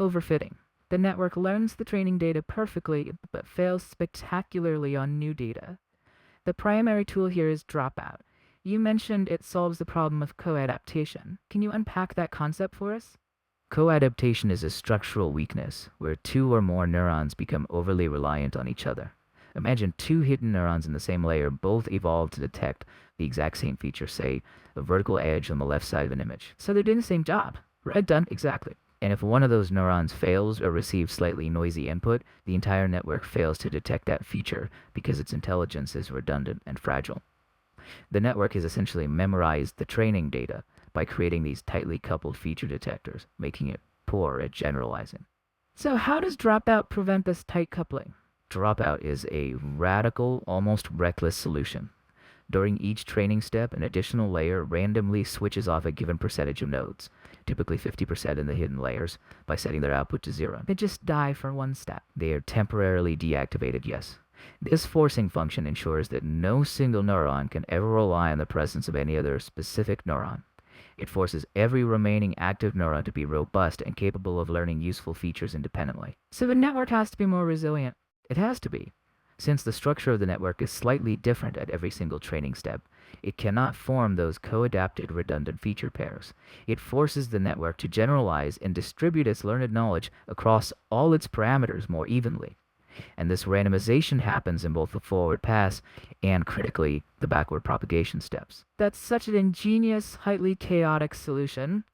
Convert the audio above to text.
overfitting. The network learns the training data perfectly, but fails spectacularly on new data. The primary tool here is Dropout. You mentioned it solves the problem of co-adaptation. Can you unpack that concept for us? Co-adaptation is a structural weakness where two or more neurons become overly reliant on each other. Imagine two hidden neurons in the same layer both evolved to detect the exact same feature, say, a vertical edge on the left side of an image. So they're doing the same job. Right, done, exactly. And if one of those neurons fails or receives slightly noisy input, the entire network fails to detect that feature because its intelligence is redundant and fragile. The network has essentially memorized the training data by creating these tightly coupled feature detectors, making it poor at generalizing. So how does Dropout prevent this tight coupling? Dropout is a radical, almost reckless solution. During each training step, an additional layer randomly switches off a given percentage of nodes, typically 50% in the hidden layers, by setting their output to 0. They just die for one step. They are temporarily deactivated, yes. This forcing function ensures that no single neuron can ever rely on the presence of any other specific neuron. It forces every remaining active neuron to be robust and capable of learning useful features independently. So the network has to be more resilient. It has to be. Since the structure of the network is slightly different at every single training step, it cannot form those co-adapted redundant feature pairs. It forces the network to generalize and distribute its learned knowledge across all its parameters more evenly. And this randomization happens in both the forward pass and, critically, the backward propagation steps. That's such an ingenious, highly chaotic solution.